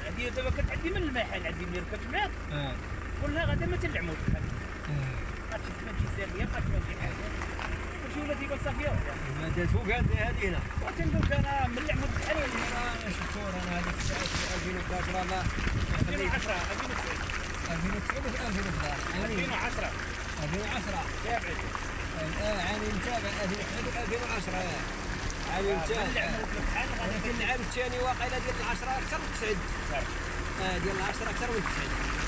هذه دابا كتعدي من المحل عندي ملي ركبت معاك قلنا غدا ما تلعموش غاتشوف ما تيسير ليا بقات ما شي حاجه كلشي ولا تيقول صافي ما دات فوق هذه هنا وتنقول لك انا من العمود بحال انا شفت انا هذيك الساعه 2011 ما 2010 2009 2010 تابعت عاني متابع 2010 عاني متابع ولكن العام الثاني واقيلا ديال 10 اكثر من 9 ديال 10 اكثر من 9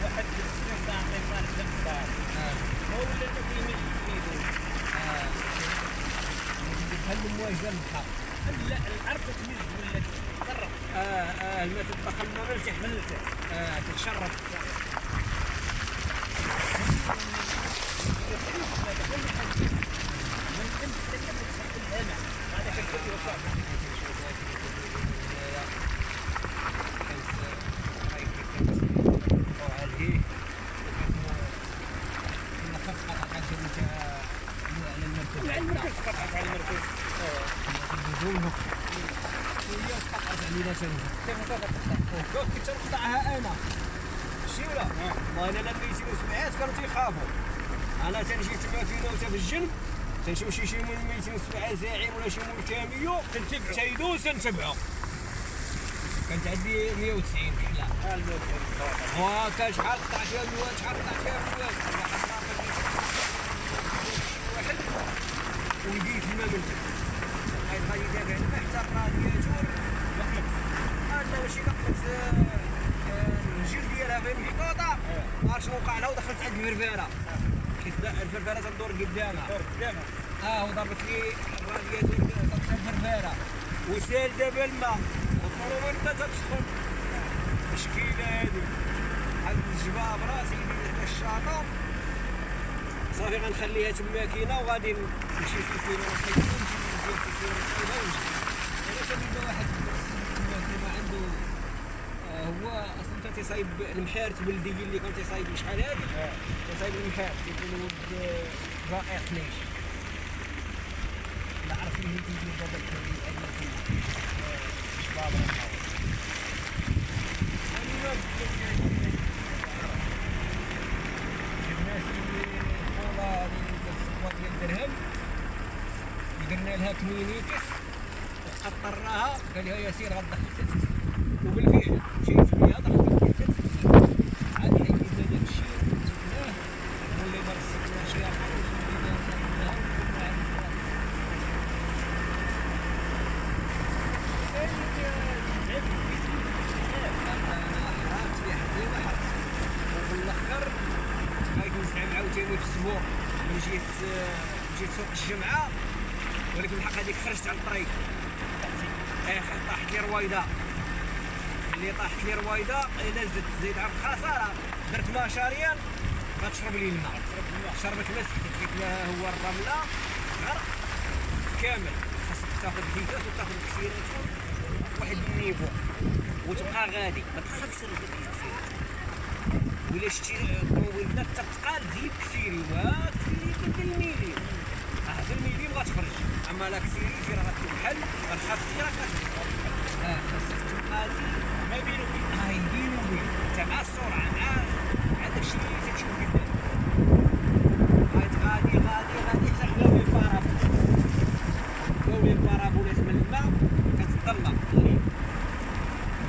واحد 60 سنتيم كان الدار هو اللي كيمشي فيه بحال المواجهه للبحر لا الارض تمز ولا تتقرب الماء تدخل من التحت تتشرب هذا كيكون صعب المركز قطعت على المركز بدونهم هي تقطعت علينا ثاني كيف تقطع كنت نقطعها انا شي ولا والله انا لما يجيو سبعات كانوا تيخافوا انا تنجي تبع فينا وتا في الجنب تنشوف شي مول 207 زاعم ولا شي مول كاميو تيدوز نتبعو كانت عندي 190 كحله 190 كان شحال قطعت فيها المواد شحال قطعت فيها المواد واحد ولقيت الماء من تحت حيت غادي يتابع الماء حتى الرادياتور وقفت انا ماشي لقيت الجلد ديالها فين محطوطه ما عرفتش شنو وقع لها ودخلت عند الفرفاره كيف الفرفاره تدور قدامها وضربت لي الرادياتور ضربت الفرفاره وسال دابا الماء والطرومه بدات تسخن مشكله هذه عند الجباب راسي اللي الشاطئ صافي غنخليها تما كاينه وغادي نمشي في السير علاش نبدا واحد تما عنده هو اصلا تيصايب المحارت بلدي اللي كان تيصايب شحال هادي تيصايب المحارت تيقولوا رائع حنيش لا عرفت اللي تيجي دابا شباب الدرهم درنا لها كمينيكس وقطرناها قال لها يا سير غتدخل 3 وبالفعل مشيت بها دخلت 3 عاد حيت داك الشيء زدناه واللي ما رسقناش شي اخر وزدنا صايبناها حرات فيها حدي وحرت وفي الاخر بغيت نسعى عاوتاني في السبوع جيت سوق الجمعه ولكن الحق هذيك خرجت على الطريق طاحت لي رويضه اللي طاحت لي رويضه الا زدت على الخساره درت ماء شاريان غتشرب لي الماء شربت ما سكتت قلت لها هو الرمله غرق كامل خاصك تاخذ فيتاس وتاخذ كسيرات واحد النيفو وتبقى غادي ما تخافش تربط الكسيرات ولا شتي الطوموبيل بدات تتقال زيد كسيري كسيري كدير الميلي في الميلي وغتخرج اما لا كسيري راه غتحل غتخاف راه غتخرج خاصك تبقى ما بين وبين بين وبين انت مع السرعه مع داكشي اللي تتشوف قدام غادي حتى لو البارابولات من الماء كتطلق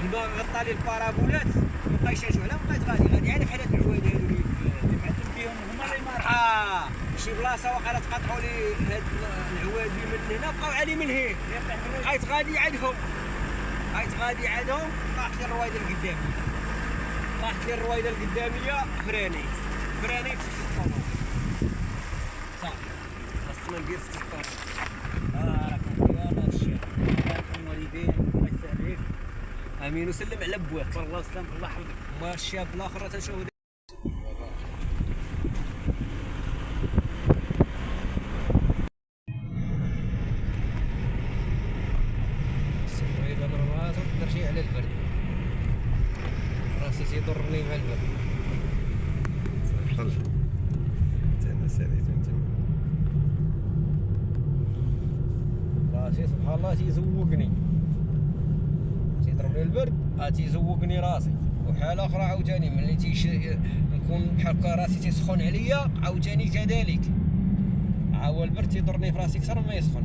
الماء غطى لي البارابولات مابقايش يجوا عليهم بقيت غادي على بحال هاد العواد هادو اللي معتم بهم هما اللي مارحين شي بلاصه وقيلا تقاطعوا لي هاد العواد اللي من هنا بقاو عالي من هنا بقيت غادي عندهم طاحت لي الرويضه القداميه فرانيت في الطوموبيل صافي خاصنا ندير في الطوموبيل راك يلاه الشيخ الوالدين الله يسهل امين وسلم على بواك والله سلام الله يحفظك وما الشاب الاخر تنشوف الصبيبه من تيضرني مع البرد. طلع انا ساليت من تما راسي سبحان الله تيزوقني، تيضربني البرد تيزوقني راسي. وحالة أخرى عاوتاني ملي نكون بحال هكا راسي تيسخن عليا عاوتاني كذلك، هو البرد تيضرني في راسي أكثر ما يسخن.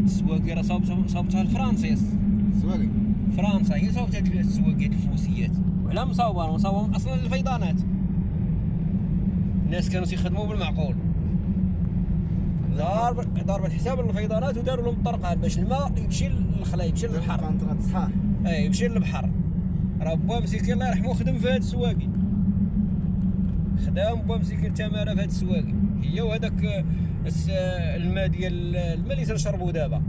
السواقي راه صوبتها الفرنسيس. السواقي فرنسا هي صوبت هاد السواقيات الفوسيات، وعلى مصاوبة اصلا الفيضانات. الناس كانوا تيخدموا بالمعقول، ضارب حساب الفيضانات وداروا لهم الطرقان باش الماء يمشي للخلا، يمشي للبحر. صحاح يمشي للبحر. راه با مسكين الله يرحمه خدم في هاد السواقي، خدام با مسكين تماره في هاد السواقي. هي وهذاك الماء ديال الماء اللي تنشربوا دابا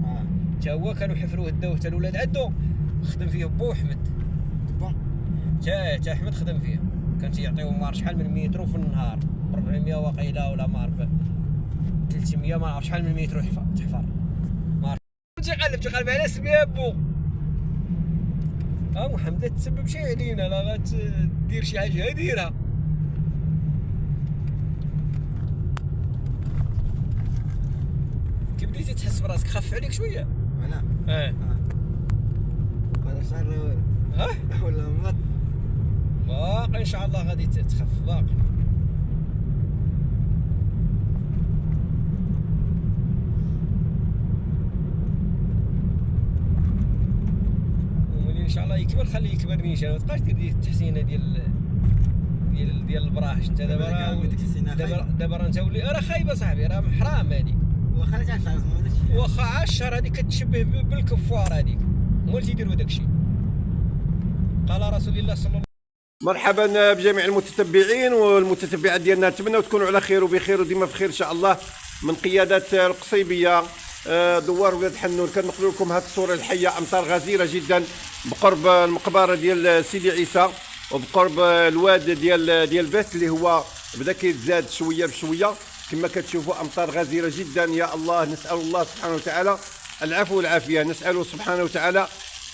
تا هو كانوا يحفروه داوه حتى الولاد عدو، خدم فيه با وحمد. تا احمد خدم فيه، كان تيعطيهم ما عرف شحال من مترو في النهار، 400 وقيله ولا ما عرف 300 ما عرف شحال من مترو تحفر. ما عرف تيقلب على سبابو. محمد تسبب شي علينا، لا غتدير شي حاجه ديرها. كي بديتي تحس براسك خف عليك شويه؟ انا هذا صار ولا مات باقي ان شاء الله غادي تخف باقي. وملي ان شاء الله يكبر خليه يكبر نيشان، ما تبقاش دير التحسينه ديال البراش. انت دابا راه انت ولي راه خايبه صاحبي، راه حرام هذيك. واخا 10 شهر واخا 10 هذيك كتشبه بالكفار هذيك، مول تيديروا داك الشيء. قال رسول الله صلى الله عليه وسلم. مرحبا بجميع المتتبعين والمتتبعات ديالنا، نتمنى تكونوا على خير وبخير وديما في خير ان شاء الله. من قياده القصيبيه دوار ولاد حنون كنقول لكم هذه الصوره الحيه. امطار غزيره جدا بقرب المقبره ديال سيدي عيسى وبقرب الواد ديال بث اللي هو بدا كيتزاد شويه بشويه. كما كتشوفوا امطار غزيره جدا. يا الله، نسال الله سبحانه وتعالى العفو والعافيه، نساله سبحانه وتعالى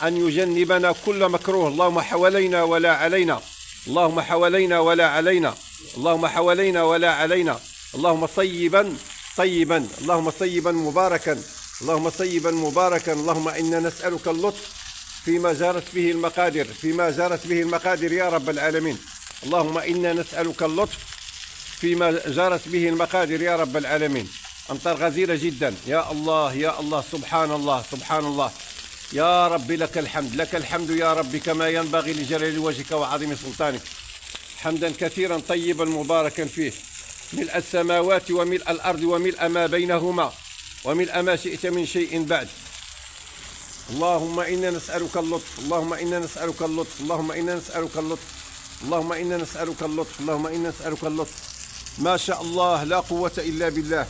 أن يجنبنا كل مكروه. اللهم حوالينا ولا علينا، اللهم حوالينا ولا علينا، اللهم حوالينا ولا علينا، اللهم صيبا طيبا، اللهم صيبا مباركا، اللهم صيبا مباركا. اللهم إنا نسألك اللطف فيما جرت به المقادير، فيما جرت به المقادير يا رب العالمين. اللهم إنا نسألك اللطف فيما جرت به المقادير يا رب العالمين. أمطار غزيرة جدا. يا الله يا الله، سبحان الله سبحان الله. يا ربي لك الحمد، لك الحمد يا ربي كما ينبغي لجلال وجهك وعظيم سلطانك، حمدا كثيرا طيبا مباركا فيه، ملء السماوات وملء الأرض وملء ما بينهما وملء ما شئت من شيء بعد. اللهم إنا نسألك اللطف، اللهم إنا نسألك اللطف، اللهم إنا نسألك اللطف، اللهم إنا نسألك اللطف، اللهم إنا نسألك اللطف. ما شاء الله لا قوة إلا بالله،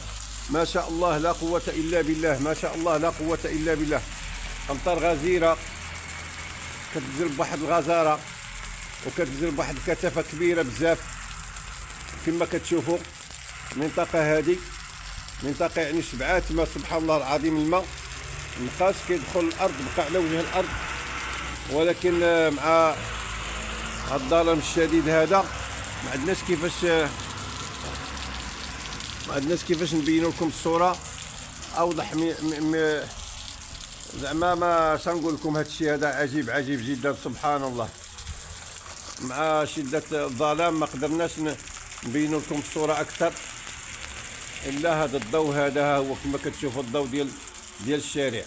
ما شاء الله لا قوة إلا بالله، ما شاء الله لا قوة إلا بالله. أمطار غزيرة كتنزل بواحد الغزارة وكتنزل بواحد الكثافة كبيرة بزاف. كما كتشوفوا المنطقة هذه منطقة يعني شبعات ما سبحان الله العظيم. الماء مابقاش كيدخل الأرض، بقى على وجه الأرض، ولكن مع الظلام الشديد هذا ما عندناش كيفاش نبينوا لكم الصورة أوضح. زعما ما شنقول لكم هذا الشيء هذا عجيب عجيب جدا سبحان الله. مع شدة الظلام ما قدرناش نبينوا لكم الصورة أكثر إلا هذا الضوء هذا هو كما كتشوفوا الضوء ديال الشارع.